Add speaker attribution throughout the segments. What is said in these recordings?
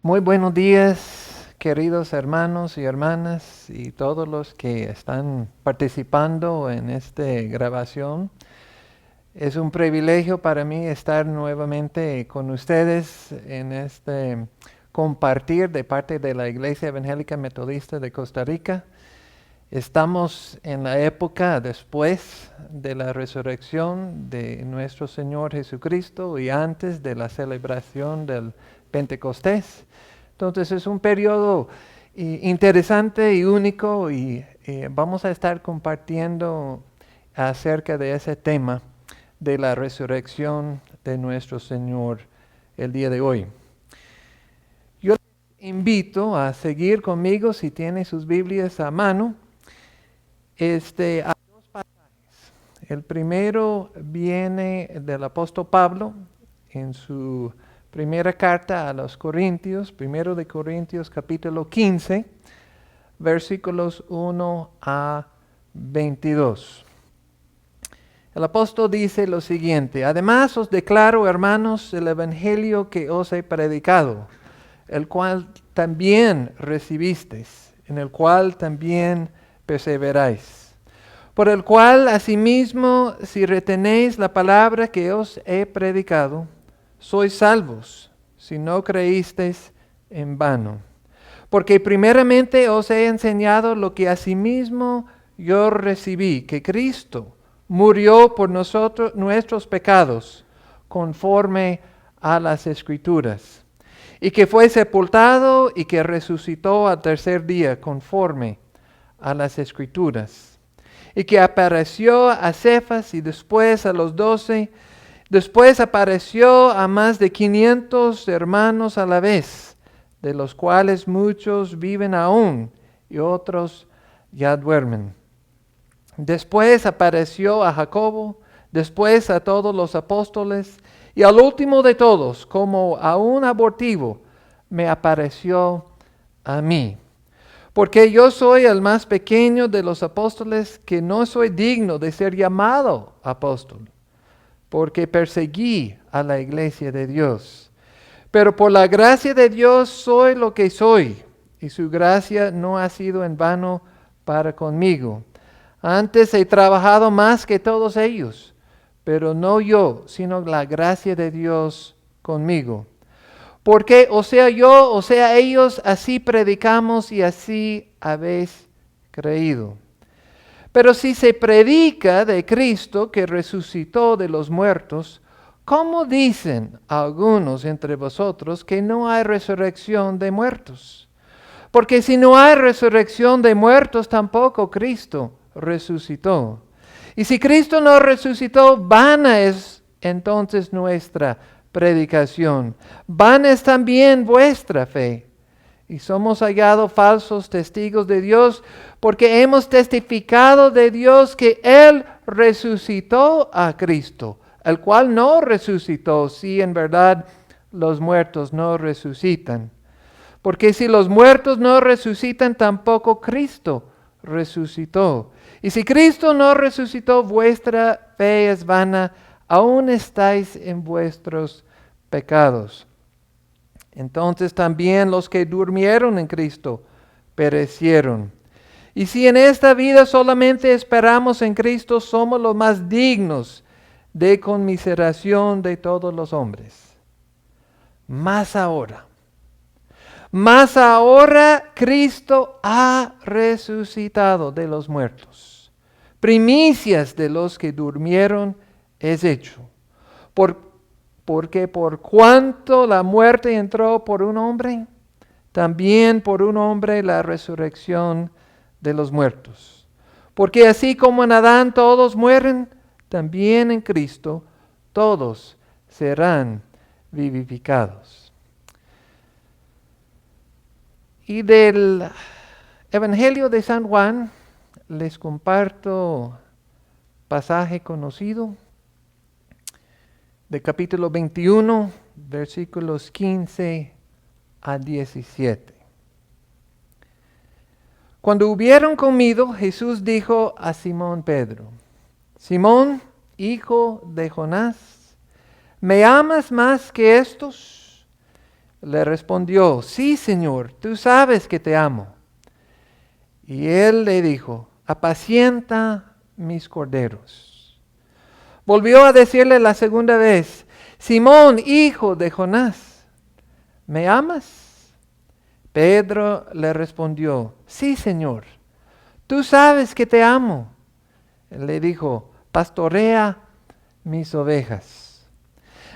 Speaker 1: Muy buenos días, queridos hermanos y hermanas y todos los que están participando en esta grabación. Es un privilegio para mí estar nuevamente con ustedes en este compartir de parte de la Iglesia Evangélica Metodista de Costa Rica. Estamos en la época después de la resurrección de nuestro Señor Jesucristo y antes de la celebración del Pentecostés. Entonces es un periodo interesante y único y vamos a estar compartiendo acerca de ese tema de la resurrección de nuestro Señor el día de hoy. Yo les invito a seguir conmigo si tienen sus Biblias a mano. A dos pasajes. El primero viene del apóstol Pablo en su primera carta a los Corintios, primero de Corintios capítulo 15, versículos 1 a 22. El apóstol dice lo siguiente: además os declaro, hermanos, el evangelio que os he predicado, el cual también recibisteis, en el cual también perseveráis. Por el cual, asimismo, si retenéis la palabra que os he predicado, sois salvos, si no creísteis en vano. Porque primeramente os he enseñado lo que asimismo yo recibí, que Cristo murió por nosotros, nuestros pecados, conforme a las Escrituras, y que fue sepultado y que resucitó al tercer día, conforme a las Escrituras, y que apareció a Cefas y después a los 12, después apareció a más de 500 hermanos a la vez, de los cuales muchos viven aún y otros ya duermen. Después apareció a Jacobo, después a todos los apóstoles, y al último de todos, como a un abortivo, me apareció a mí. Porque yo soy el más pequeño de los apóstoles, que no soy digno de ser llamado apóstol, porque perseguí a la iglesia de Dios. Pero por la gracia de Dios soy lo que soy, y su gracia no ha sido en vano para conmigo. Antes he trabajado más que todos ellos, pero no yo, sino la gracia de Dios conmigo. Porque o sea yo, o sea ellos, así predicamos y así habéis creído. Pero si se predica de Cristo que resucitó de los muertos, ¿cómo dicen algunos entre vosotros que no hay resurrección de muertos? Porque si no hay resurrección de muertos, tampoco Cristo resucitó. Y si Cristo no resucitó, vana es entonces nuestra predicación. Vana es también vuestra fe. Y somos hallados falsos testigos de Dios, porque hemos testificado de Dios que Él resucitó a Cristo, el cual no resucitó, si en verdad los muertos no resucitan. Porque si los muertos no resucitan, tampoco Cristo resucitó. Y si Cristo no resucitó, vuestra fe es vana, aún estáis en vuestros pecados. Entonces también los que durmieron en Cristo perecieron. Y si en esta vida solamente esperamos en Cristo, somos los más dignos de conmiseración de todos los hombres. Más ahora Cristo ha resucitado de los muertos. Primicias de los que durmieron es hecho. Porque por cuanto la muerte entró por un hombre, también por un hombre la resurrección de los muertos. Porque así como en Adán todos mueren, también en Cristo todos serán vivificados. Y del Evangelio de San Juan les comparto pasaje conocido de capítulo 21, versículos 15 a 17. Cuando hubieron comido, Jesús dijo a Simón Pedro: Simón, hijo de Jonás, ¿me amas más que estos? le respondió, sí, Señor, tú sabes que te amo. Y él le dijo, apacienta mis corderos. Volvió a decirle la segunda vez, Simón, hijo de Jonás, ¿me amas? Pedro le respondió, sí, Señor, tú sabes que te amo. Él le dijo, pastorea mis ovejas.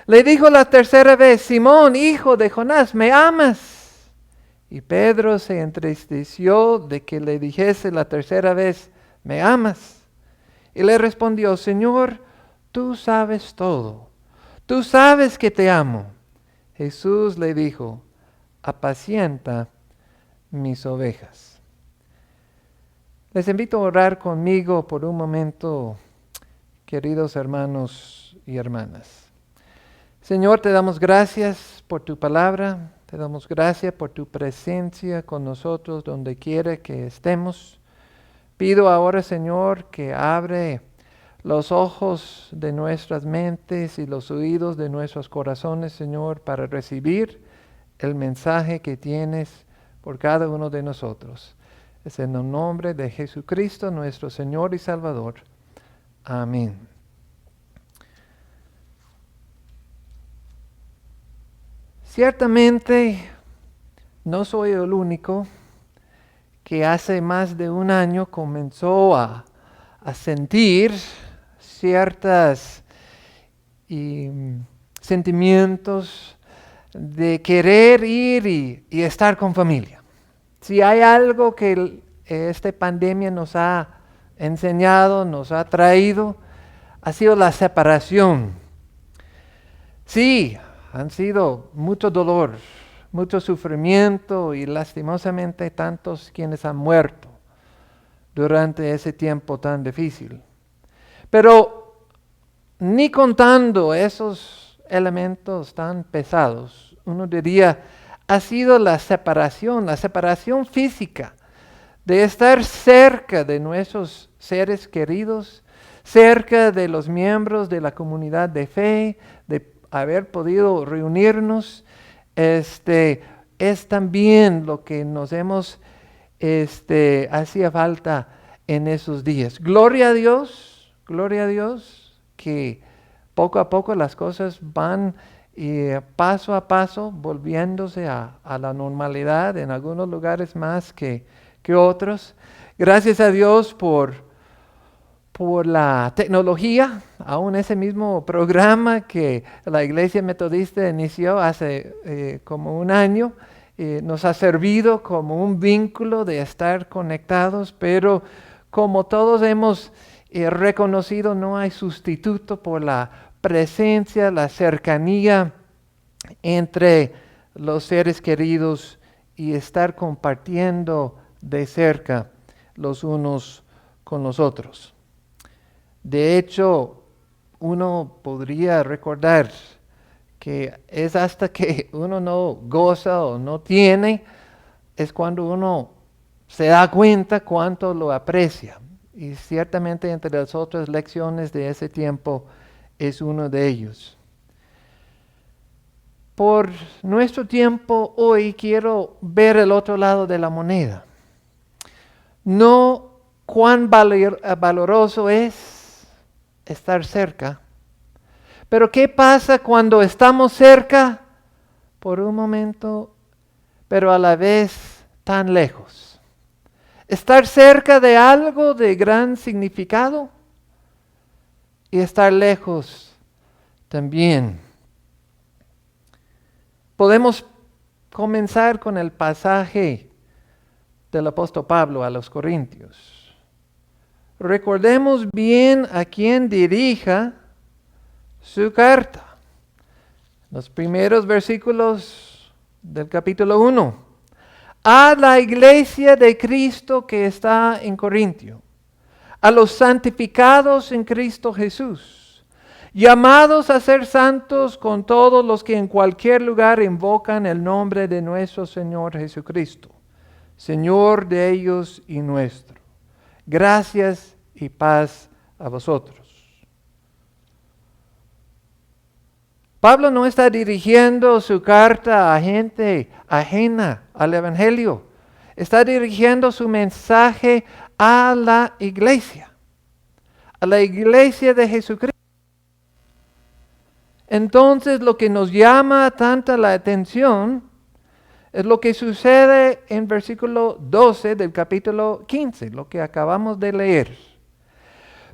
Speaker 1: Le dijo la tercera vez, Simón, hijo de Jonás, ¿me amas? Y Pedro se entristeció de que le dijese la tercera vez, ¿me amas? Y le respondió, Señor, tú sabes todo. Tú sabes que te amo. Jesús le dijo, apacienta mis ovejas. Les invito a orar conmigo por un momento, queridos hermanos y hermanas. Señor, te damos gracias por tu palabra, te damos gracias por tu presencia con nosotros donde quiera que estemos. Pido ahora, Señor, que abre los ojos de nuestras mentes y los oídos de nuestros corazones, Señor, para recibir el mensaje que tienes por cada uno de nosotros. Es en el nombre de Jesucristo, nuestro Señor y Salvador. Amén. Ciertamente, no soy el único que hace más de un año comenzó a sentir ciertos sentimientos de querer ir y estar con familia. Si hay algo que esta pandemia nos ha enseñado, nos ha traído, ha sido la separación. Sí, han sido mucho dolor, mucho sufrimiento y lastimosamente tantos quienes han muerto durante ese tiempo tan difícil. Pero ni contando esos elementos tan pesados, uno diría, ha sido la separación física, de estar cerca de nuestros seres queridos, cerca de los miembros de la comunidad de fe, de haber podido reunirnos, es también lo que nos hacía falta en esos días. Gloria a Dios, que poco a poco las cosas van paso a paso volviéndose a la normalidad, en algunos lugares más que otros. Gracias a Dios por la tecnología, aún ese mismo programa que la Iglesia Metodista inició hace como un año, nos ha servido como un vínculo de estar conectados, pero como todos hemos reconocido, no hay sustituto por la presencia, la cercanía entre los seres queridos y estar compartiendo de cerca los unos con los otros. De hecho, uno podría recordar que es hasta que uno no goza o no tiene, es cuando uno se da cuenta cuánto lo aprecia. Y ciertamente entre las otras lecciones de ese tiempo es uno de ellos. Por nuestro tiempo hoy quiero ver el otro lado de la moneda. No cuán valoroso es estar cerca, pero ¿qué pasa cuando estamos cerca por un momento, pero a la vez tan lejos? Estar cerca de algo de gran significado y estar lejos también. Podemos comenzar con el pasaje del apóstol Pablo a los Corintios. Recordemos bien a quién dirija su carta. Los primeros versículos del capítulo 1. A la iglesia de Cristo que está en Corintio, a los santificados en Cristo Jesús, llamados a ser santos con todos los que en cualquier lugar invocan el nombre de nuestro Señor Jesucristo, Señor de ellos y nuestro. Gracias y paz a vosotros. Pablo no está dirigiendo su carta a gente ajena al Evangelio. Está dirigiendo su mensaje a la iglesia de Jesucristo. Entonces, lo que nos llama tanta la atención es lo que sucede en versículo 12 del capítulo 15, lo que acabamos de leer.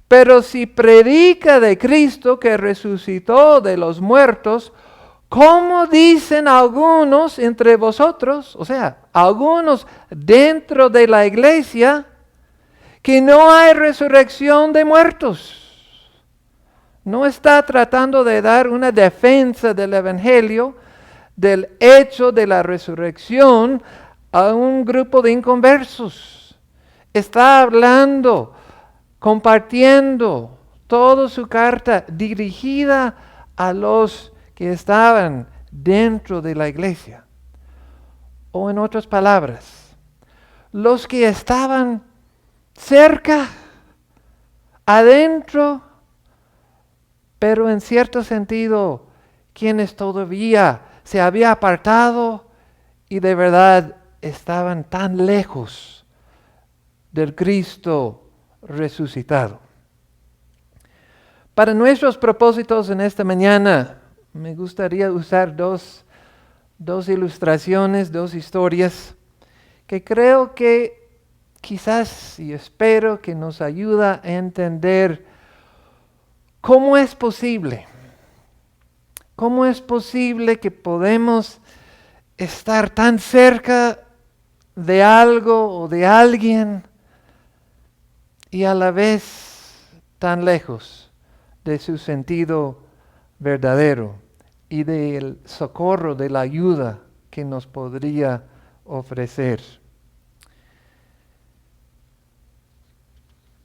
Speaker 1: Pero si predica de Cristo que resucitó de los muertos, ¿cómo dicen algunos entre vosotros, o sea, algunos dentro de la iglesia, que no hay resurrección de muertos? No está tratando de dar una defensa del Evangelio, del hecho de la resurrección a un grupo de inconversos. Está hablando, compartiendo toda su carta dirigida a los que estaban dentro de la iglesia. O en otras palabras, los que estaban cerca, adentro, pero en cierto sentido, quienes todavía se habían apartado y de verdad estaban tan lejos del Cristo resucitado. Para nuestros propósitos en esta mañana, me gustaría usar dos ilustraciones, dos historias, que creo que quizás y espero que nos ayuda a entender cómo es posible que podemos estar tan cerca de algo o de alguien y a la vez tan lejos de su sentido verdadero y del socorro, de la ayuda que nos podría ofrecer.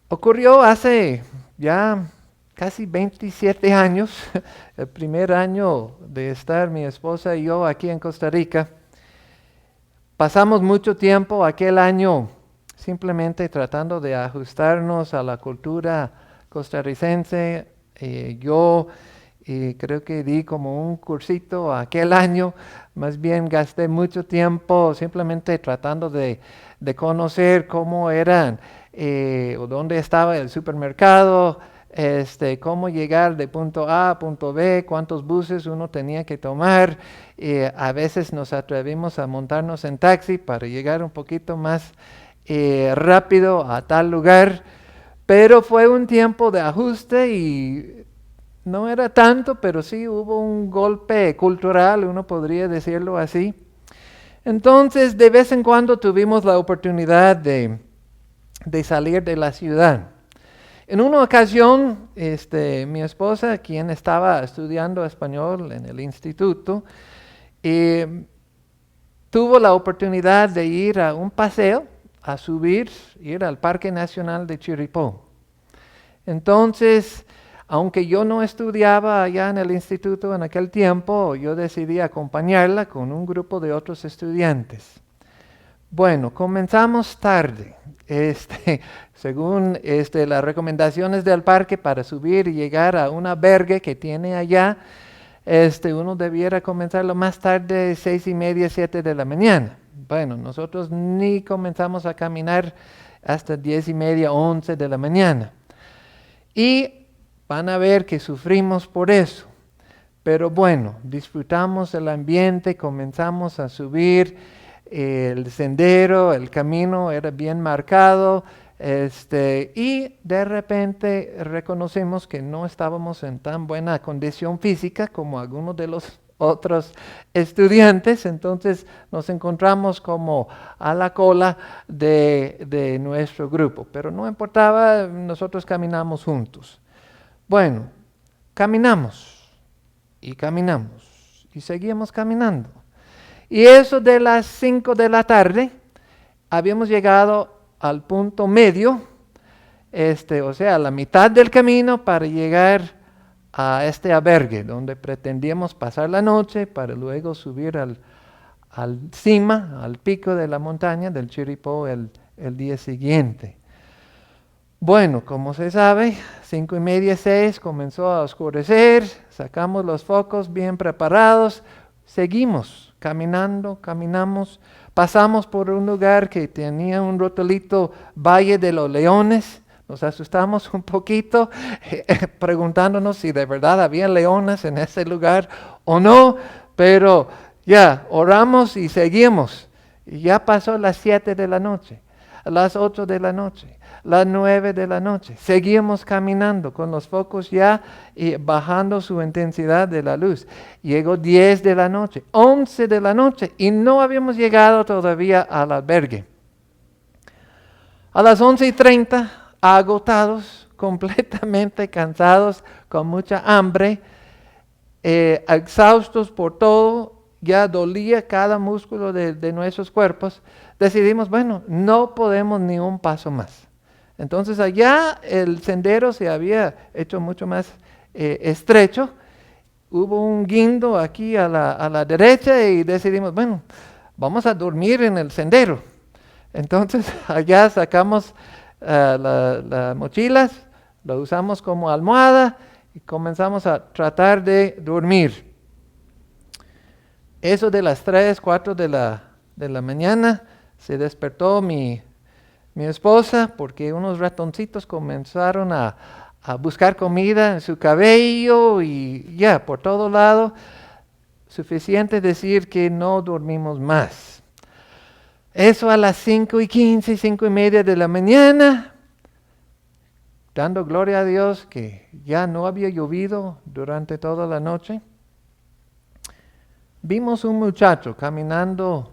Speaker 1: Ocurrió hace ya casi 27 años, el primer año de estar mi esposa y yo aquí en Costa Rica. Pasamos mucho tiempo aquel año simplemente tratando de ajustarnos a la cultura costarricense. Yo creo que di como un cursito aquel año, más bien gasté mucho tiempo simplemente tratando de conocer cómo eran o dónde estaba el supermercado, cómo llegar de punto A a punto B, cuántos buses uno tenía que tomar. A veces nos atrevimos a montarnos en taxi para llegar un poquito más rápido a tal lugar, pero fue un tiempo de ajuste y no era tanto, pero sí hubo un golpe cultural, uno podría decirlo así. Entonces, de vez en cuando tuvimos la oportunidad de salir de la ciudad. En una ocasión, mi esposa, quien estaba estudiando español en el instituto, tuvo la oportunidad de ir a un paseo, ir al Parque Nacional de Chirripó. Entonces, aunque yo no estudiaba allá en el instituto en aquel tiempo, yo decidí acompañarla con un grupo de otros estudiantes. Bueno, comenzamos tarde. Según las recomendaciones del parque para subir y llegar a un albergue que tiene allá, uno debiera comenzar lo más tarde 6:30, 7 de la mañana. Bueno, nosotros ni comenzamos a caminar hasta 10:30, 11 de la mañana. Y van a ver que sufrimos por eso. Pero bueno, disfrutamos el ambiente, comenzamos a subir el sendero, el camino era bien marcado, y de repente reconocimos que no estábamos en tan buena condición física como algunos de los otros estudiantes, entonces nos encontramos como a la cola de nuestro grupo, pero no importaba, nosotros caminamos juntos. Bueno, caminamos y seguimos caminando. Y eso de las 5 de la tarde, habíamos llegado al punto medio, o sea, a la mitad del camino para llegar a este albergue, donde pretendíamos pasar la noche para luego subir al pico de la montaña del Chirripó el día siguiente. Bueno, como se sabe, 5:30, 6, comenzó a oscurecer, sacamos los focos bien preparados, seguimos caminando, caminamos, pasamos por un lugar que tenía un rotulito Valle de los Leones, nos asustamos un poquito, preguntándonos si de verdad había leones en ese lugar o no, pero ya, oramos y seguimos. Y ya pasó las 7 de la noche, las 8 de la noche, las 9 de la noche. Seguimos caminando con los focos ya y bajando su intensidad de la luz. Llegó 10 de la noche, 11 de la noche y no habíamos llegado todavía al albergue. A las 11:30, agotados, completamente cansados, con mucha hambre, exhaustos por todo, ya dolía cada músculo de nuestros cuerpos, decidimos, bueno, no podemos ni un paso más. Entonces allá el sendero se había hecho mucho más estrecho, hubo un guindo aquí a la derecha y decidimos, bueno, vamos a dormir en el sendero. Entonces allá sacamos las mochilas, lo usamos como almohada y comenzamos a tratar de dormir. Eso de las 3, 4 de la mañana se despertó mi esposa porque unos ratoncitos comenzaron a buscar comida en su cabello y ya por todo lado. Suficiente decir que no dormimos más. Eso a las 5:15, 5:30 de la mañana, dando gloria a Dios que ya no había llovido durante toda la noche. Vimos un muchacho caminando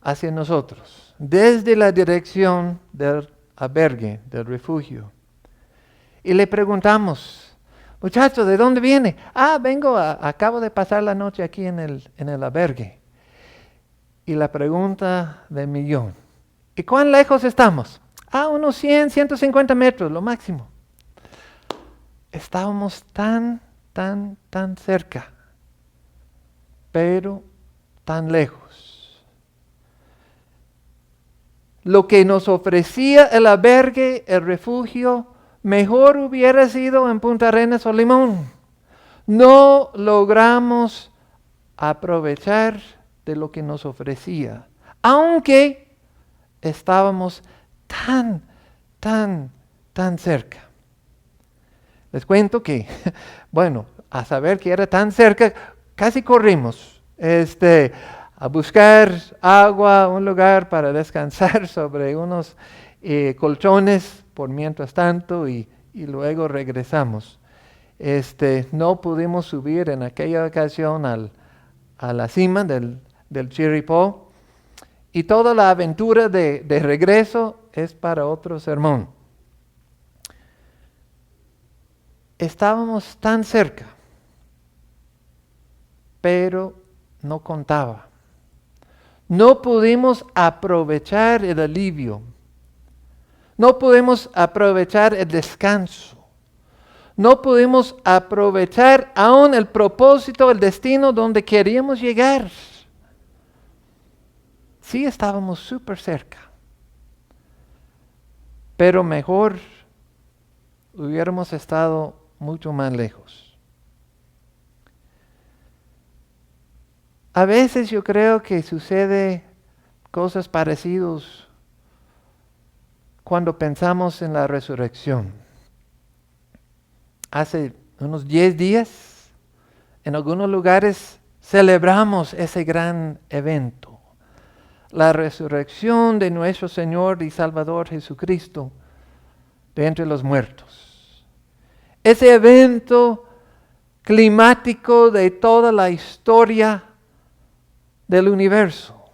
Speaker 1: hacia nosotros, desde la dirección del albergue, del refugio. Y le preguntamos, muchacho, ¿de dónde viene? Acabo de pasar la noche aquí en el albergue. Y la pregunta del millón, ¿y cuán lejos estamos? Unos 100, 150 metros, lo máximo. Estábamos tan cerca, pero tan lejos. Lo que nos ofrecía el albergue, el refugio, mejor hubiera sido en Punta Arenas o Limón. No logramos aprovechar de lo que nos ofrecía, aunque estábamos tan cerca. Les cuento que, bueno, a saber que era tan cerca, casi corrimos a buscar agua, un lugar para descansar sobre unos colchones por mientras tanto y luego regresamos. No pudimos subir en aquella ocasión a la cima del Chirripó y toda la aventura de regreso es para otro sermón. Estábamos tan cerca, pero no contaba. No pudimos aprovechar el alivio. No pudimos aprovechar el descanso. No pudimos aprovechar aún el propósito, el destino donde queríamos llegar. Sí estábamos súper cerca, pero mejor hubiéramos estado mucho más lejos. A veces yo creo que sucede cosas parecidas cuando pensamos en la resurrección. Hace unos 10 días, en algunos lugares celebramos ese gran evento, la resurrección de nuestro Señor y Salvador Jesucristo de entre los muertos. Ese evento climático de toda la historia del universo,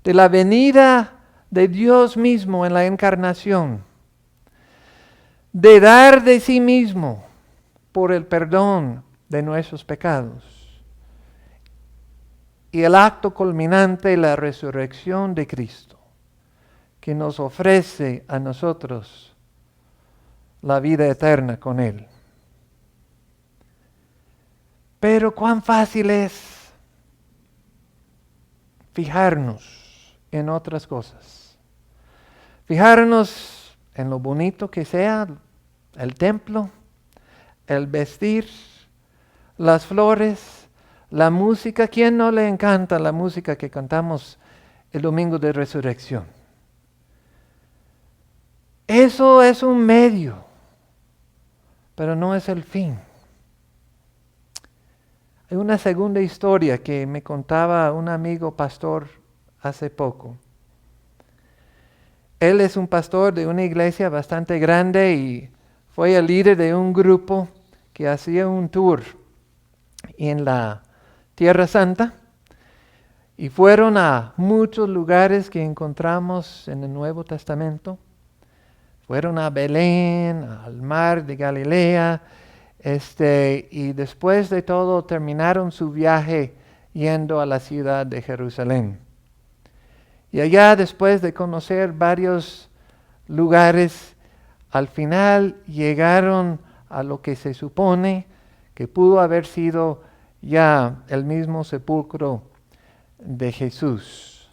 Speaker 1: de la venida de Dios mismo en la encarnación, de dar de sí mismo por el perdón de nuestros pecados. Y el acto culminante, la resurrección de Cristo, que nos ofrece a nosotros la vida eterna con Él. Pero cuán fácil es fijarnos en otras cosas. Fijarnos en lo bonito que sea, el templo, el vestir, las flores, la música. ¿Quién no le encanta la música que cantamos el domingo de resurrección? Eso es un medio, pero no es el fin. Hay una segunda historia que me contaba un amigo pastor hace poco. Él es un pastor de una iglesia bastante grande y fue el líder de un grupo que hacía un tour en la Tierra Santa y fueron a muchos lugares que encontramos en el Nuevo Testamento. Fueron a Belén, al mar de Galilea, y después de todo terminaron su viaje yendo a la ciudad de Jerusalén. Y allá, después de conocer varios lugares, al final llegaron a lo que se supone que pudo haber sido ya el mismo sepulcro de Jesús.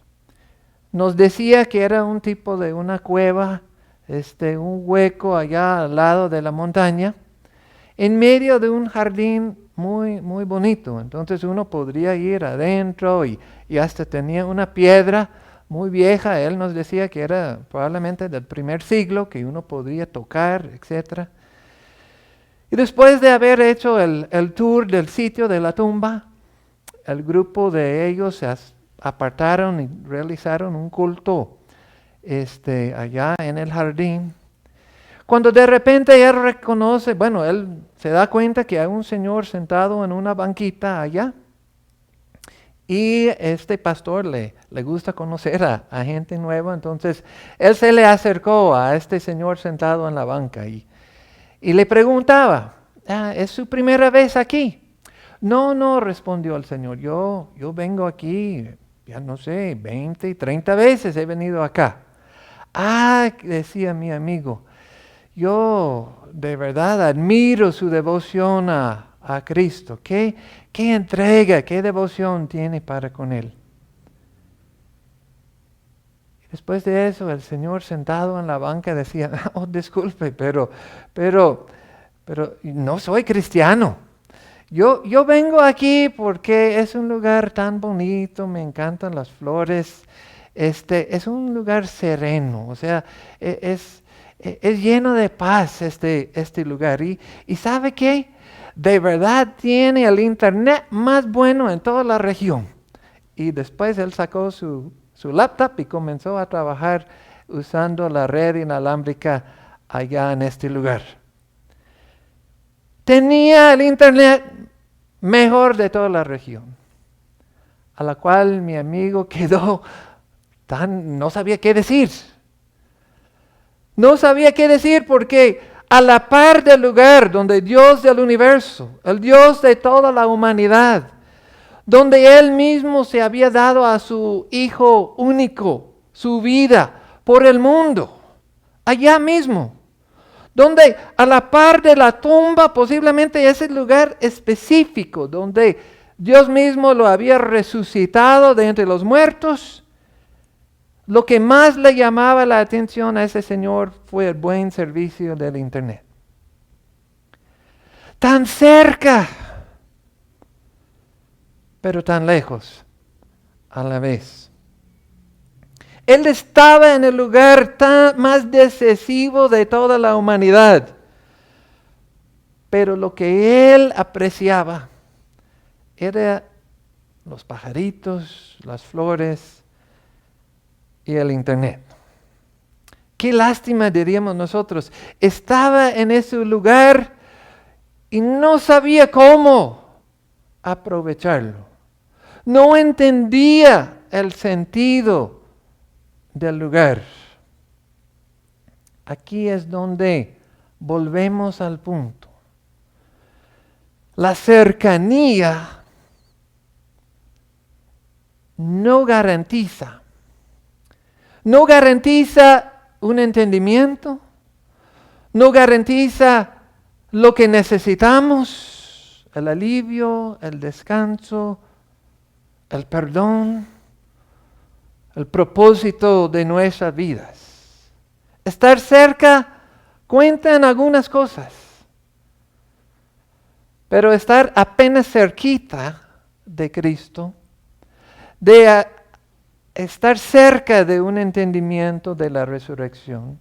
Speaker 1: Nos decía que era un tipo de una cueva, un hueco allá al lado de la montaña, en medio de un jardín muy, muy bonito. Entonces uno podría ir adentro y hasta tenía una piedra muy vieja. Él nos decía que era probablemente del primer siglo, que uno podría tocar, etc. Y después de haber hecho el tour del sitio de la tumba, el grupo de ellos se apartaron y realizaron un culto allá en el jardín. Cuando de repente él reconoce, él se da cuenta que hay un señor sentado en una banquita allá. Y este pastor le gusta conocer a gente nueva, entonces él se le acercó a este señor sentado en la banca y le preguntaba, ¿es su primera vez aquí? No, respondió el señor, yo vengo aquí, ya no sé, 20, 30 veces he venido acá. Decía mi amigo, yo de verdad admiro su devoción a Cristo. ¿Qué entrega, qué devoción tiene para con Él? Después de eso, el Señor sentado en la banca decía, disculpe, pero no soy cristiano. Yo vengo aquí porque es un lugar tan bonito, me encantan las flores. Es un lugar sereno, o sea, es lleno de paz este lugar. ¿Y sabe qué? De verdad tiene el internet más bueno en toda la región. Y después él sacó su laptop y comenzó a trabajar usando la red inalámbrica allá en este lugar. Tenía el internet mejor de toda la región, a la cual mi amigo quedó no sabía qué decir. No sabía qué decir porque a la par del lugar donde Dios del universo, el Dios de toda la humanidad, donde Él mismo se había dado a su Hijo único, su vida por el mundo, allá mismo, donde a la par de la tumba, posiblemente ese lugar específico, donde Dios mismo lo había resucitado de entre los muertos, lo que más le llamaba la atención a ese señor fue el buen servicio del internet. Tan cerca, pero tan lejos a la vez. Él estaba en el lugar más decisivo de toda la humanidad. Pero lo que él apreciaba era los pajaritos, las flores y el internet. Qué lástima, diríamos nosotros. Estaba en ese lugar y no sabía cómo aprovecharlo. No entendía el sentido del lugar. Aquí es donde volvemos al punto. La cercanía no garantiza un entendimiento, no garantiza lo que necesitamos, el alivio, el descanso, el perdón, el propósito de nuestras vidas. estar cerca cuenta en algunas cosas. Pero estar apenas cerquita de Cristo, de estar cerca de un entendimiento de la resurrección,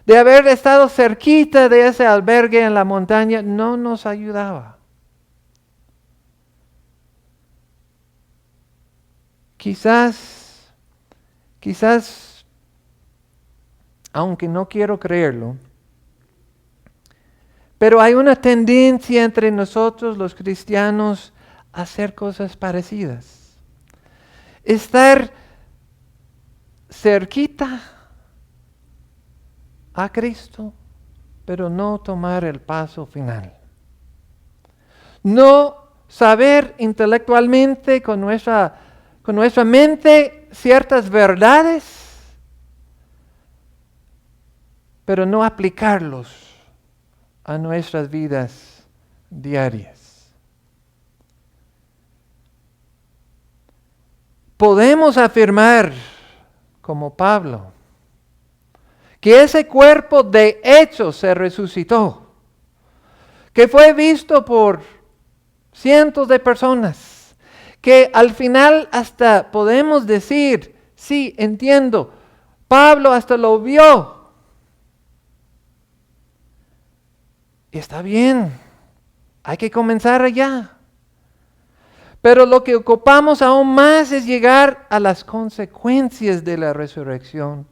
Speaker 1: de haber estado cerquita de ese albergue en la montaña, no nos ayudaba. Quizás, aunque no quiero creerlo, pero hay una tendencia entre nosotros los cristianos a hacer cosas parecidas. Estar cerquita a Cristo, pero no tomar el paso final. No saber intelectualmente con nuestra mente ciertas verdades, pero no aplicarlos a nuestras vidas diarias. Podemos afirmar, como Pablo, que ese cuerpo de hecho se resucitó, que fue visto por cientos de personas, que al final hasta podemos decir, sí, entiendo, Pablo hasta lo vio. Y está bien, hay que comenzar allá. Pero lo que ocupamos aún más es llegar a las consecuencias de la resurrección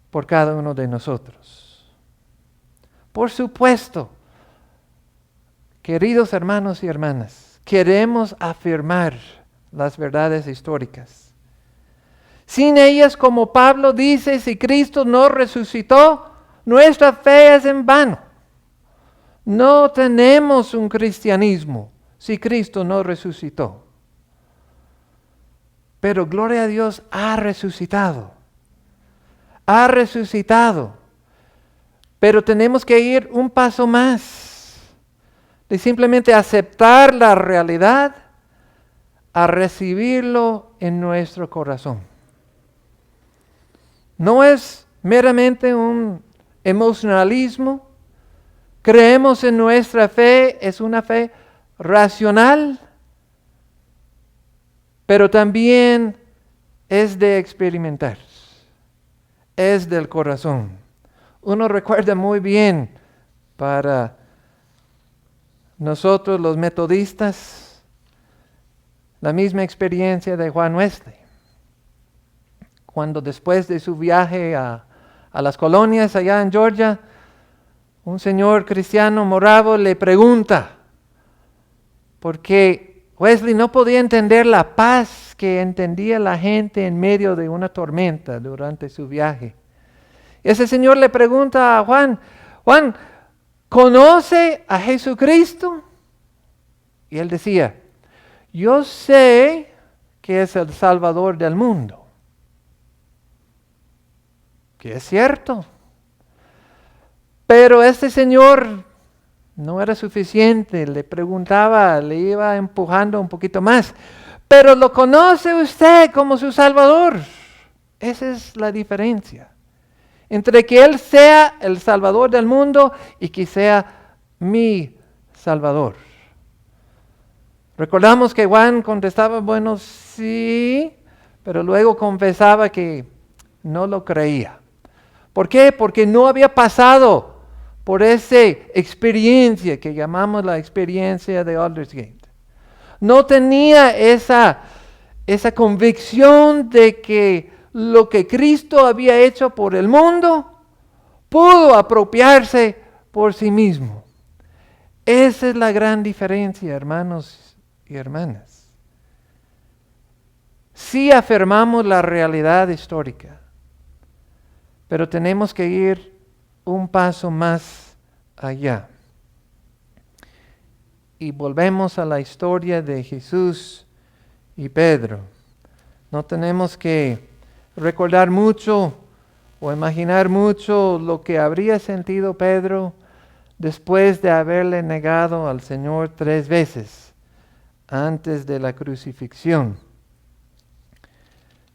Speaker 1: por cada uno de nosotros. Por supuesto, queridos hermanos y hermanas, queremos afirmar las verdades históricas. Sin ellas, como Pablo dice, si Cristo no resucitó, nuestra fe es en vano. No tenemos un cristianismo si Cristo no resucitó. Pero gloria a Dios, ha resucitado. Ha resucitado. Pero tenemos que ir un paso más. De simplemente aceptar la realidad, a recibirlo en nuestro corazón. No es meramente un emocionalismo. Creemos en nuestra fe, es una fe racional, pero también es de experimentar, es del corazón. Uno recuerda muy bien para nosotros los metodistas la misma experiencia de Juan Wesley, cuando después de su viaje a las colonias allá en Georgia, un señor cristiano moravo le pregunta, porque Wesley no podía entender la paz que entendía la gente en medio de una tormenta durante su viaje. Ese señor le pregunta a Juan, ¿conoce a Jesucristo? Y él decía, yo sé que es el Salvador del mundo. Que es cierto. Pero este señor no era suficiente, le preguntaba, le iba empujando un poquito más. Pero ¿lo conoce usted como su Salvador? Esa es la diferencia. Entre que Él sea el Salvador del mundo y que sea mi Salvador. Recordamos que Juan contestaba, bueno, sí, pero luego confesaba que no lo creía. ¿Por qué? Porque no había pasado por esa experiencia que llamamos la experiencia de Aldersgate. No tenía esa convicción de que lo que Cristo había hecho por el mundo pudo apropiarse por sí mismo. Esa es la gran diferencia, hermanos y hermanas. Sí afirmamos la realidad histórica, pero tenemos que ir un paso más allá. Y volvemos a la historia de Jesús y Pedro. No tenemos que recordar mucho o imaginar mucho lo que habría sentido Pedro después de haberle negado al Señor 3 veces antes de la crucifixión.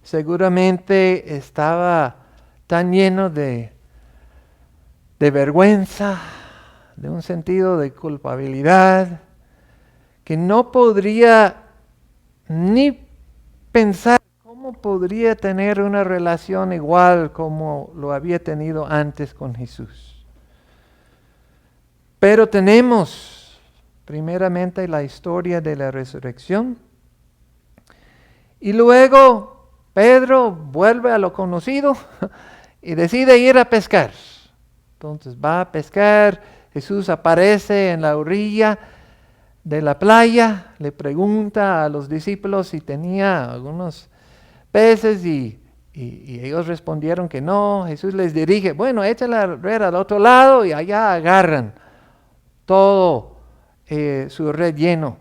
Speaker 1: Seguramente estaba tan lleno de vergüenza, de un sentido de culpabilidad, que no podría ni pensar cómo podría tener una relación igual como lo había tenido antes con Jesús. Pero tenemos primeramente la historia de la resurrección y luego Pedro vuelve a lo conocido y decide ir a pescar. Entonces va a pescar, Jesús aparece en la orilla de la playa, le pregunta a los discípulos si tenía algunos peces y ellos respondieron que no. Jesús les dirige, bueno, echa la red al otro lado y allá agarran todo su red lleno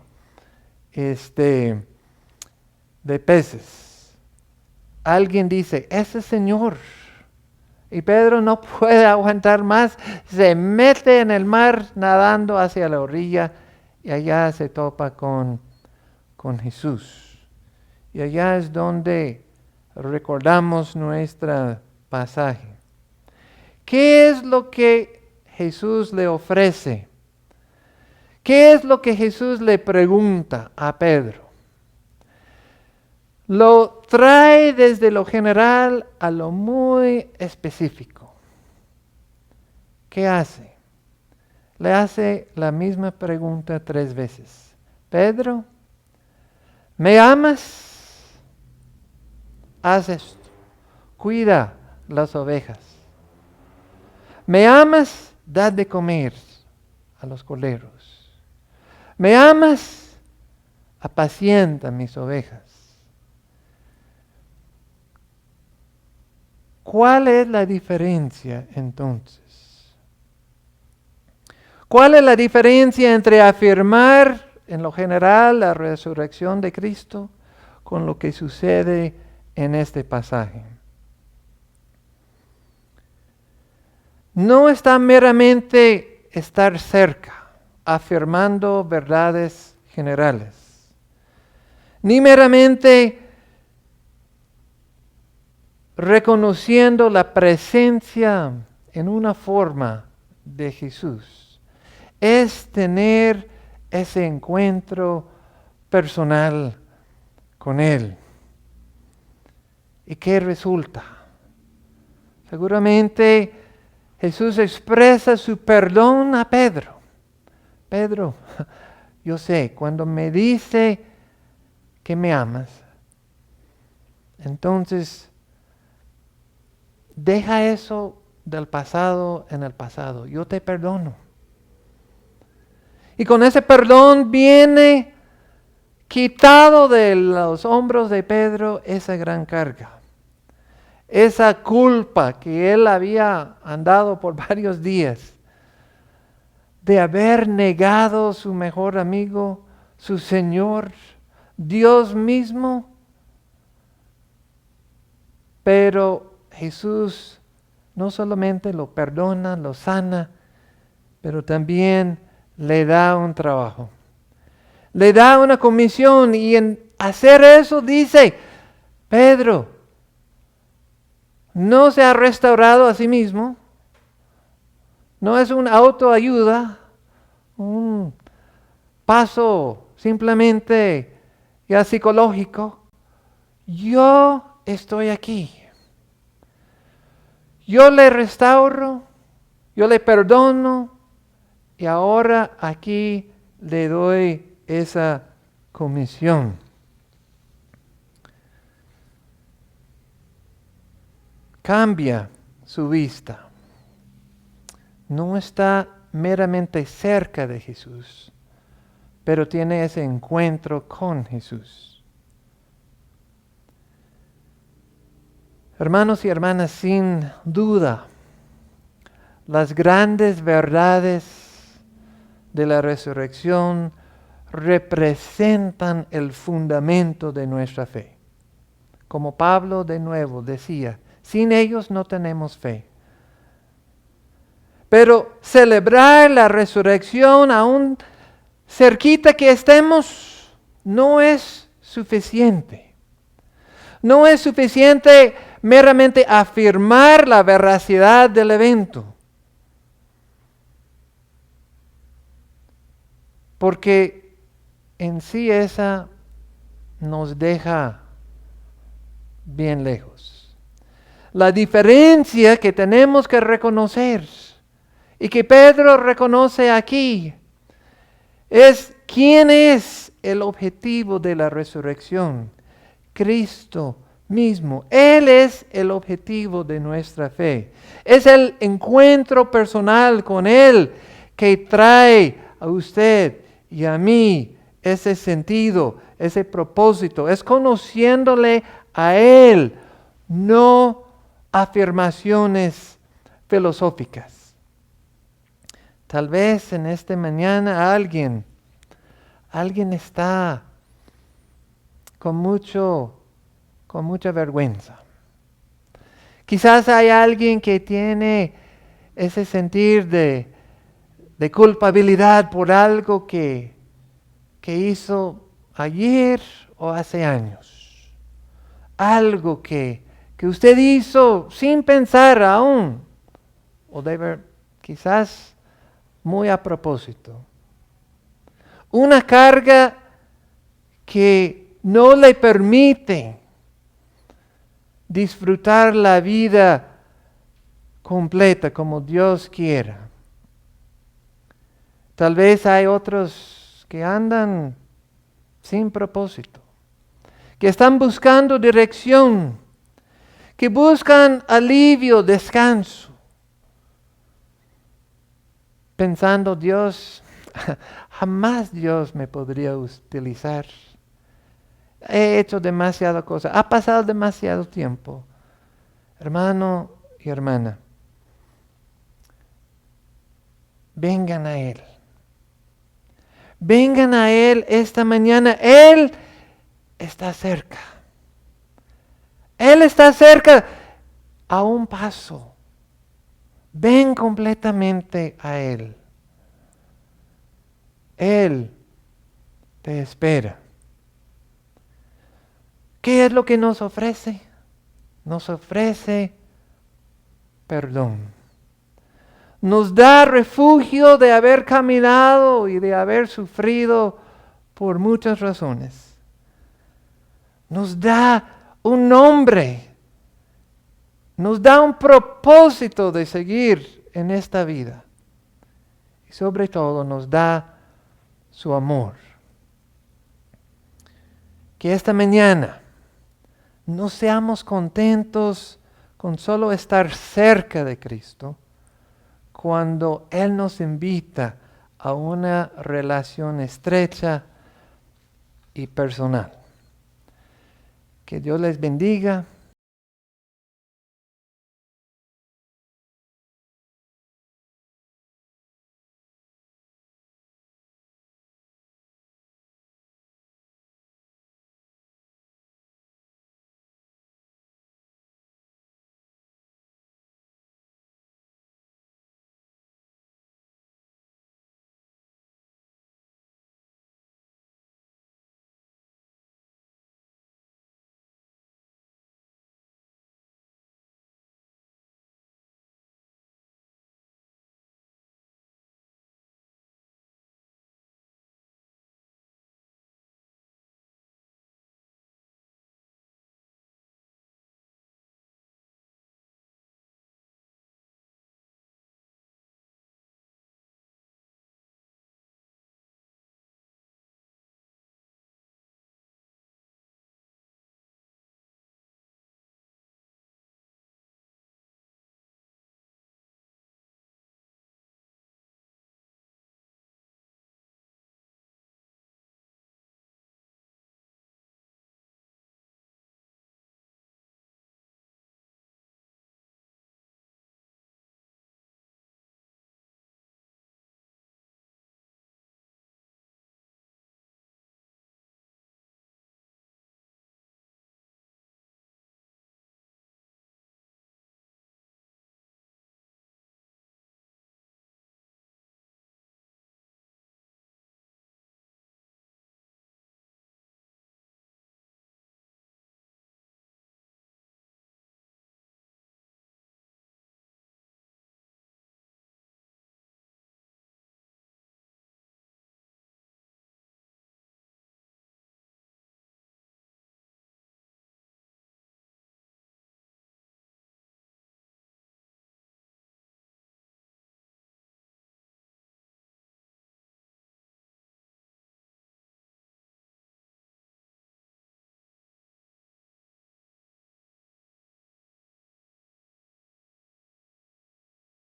Speaker 1: de peces. Alguien dice, ese Señor. Y Pedro no puede aguantar más, se mete en el mar nadando hacia la orilla y allá se topa con Jesús. Y allá es donde recordamos nuestro pasaje. ¿Qué es lo que Jesús le ofrece? ¿Qué es lo que Jesús le pregunta a Pedro? Lo trae desde lo general a lo muy específico. ¿Qué hace? Le hace la misma pregunta 3 veces. Pedro, ¿me amas? Haz esto. Cuida las ovejas. ¿Me amas? Da de comer a los corderos. ¿Me amas? Apacienta mis ovejas. ¿Cuál es la diferencia entonces? ¿Cuál es la diferencia entre afirmar en lo general la resurrección de Cristo con lo que sucede en este pasaje? No está meramente estar cerca, afirmando verdades generales, ni meramente reconociendo la presencia en una forma de Jesús. Es tener ese encuentro personal con Él. ¿Y qué resulta? Seguramente Jesús expresa su perdón a Pedro. Pedro, yo sé, cuando me dice que me amas, entonces deja eso del pasado en el pasado. Yo te perdono. Y con ese perdón viene quitado de los hombros de Pedro esa gran carga. Esa culpa que él había andado por varios días de haber negado a su mejor amigo, su Señor, Dios mismo. Pero Jesús no solamente lo perdona, lo sana, pero también le da un trabajo. Le da una comisión y en hacer eso dice, Pedro, no se ha restaurado a sí mismo, no es una autoayuda, un paso simplemente ya psicológico. Yo estoy aquí. Yo le restauro, yo le perdono y ahora aquí le doy esa comisión. Cambia su vista. No está meramente cerca de Jesús, pero tiene ese encuentro con Jesús. Hermanos y hermanas, sin duda, las grandes verdades de la resurrección representan el fundamento de nuestra fe. Como Pablo de nuevo decía, sin ellos no tenemos fe. Pero celebrar la resurrección aún cerquita que estemos no es suficiente. No es suficiente meramente afirmar la veracidad del evento. Porque en sí esa nos deja bien lejos. La diferencia que tenemos que reconocer y que Pedro reconoce aquí es quién es el objetivo de la resurrección. Cristo mismo. Él es el objetivo de nuestra fe. Es el encuentro personal con Él que trae a usted y a mí ese sentido, ese propósito. Es conociéndole a Él, no afirmaciones filosóficas. Tal vez en esta mañana alguien está con mucha vergüenza. Quizás hay alguien que tiene ese sentir de culpabilidad por algo que hizo ayer o hace años. Algo que usted hizo sin pensar aún, o quizás muy a propósito. Una carga que no le permite disfrutar la vida completa como Dios quiera. Tal vez hay otros que andan sin propósito, que están buscando dirección, que buscan alivio, descanso, pensando jamás Dios me podría utilizar. He hecho demasiadas cosas, ha pasado demasiado tiempo. Hermano y hermana, vengan a Él. Vengan a Él esta mañana. Él está cerca. Él está cerca a un paso. Ven completamente a Él. Él te espera. ¿Qué es lo que nos ofrece? Nos ofrece perdón. Nos da refugio de haber caminado y de haber sufrido por muchas razones. Nos da un nombre. Nos da un propósito de seguir en esta vida. Y sobre todo nos da su amor. Que esta mañana no seamos contentos con solo estar cerca de Cristo, cuando Él nos invita a una relación estrecha y personal. Que Dios les bendiga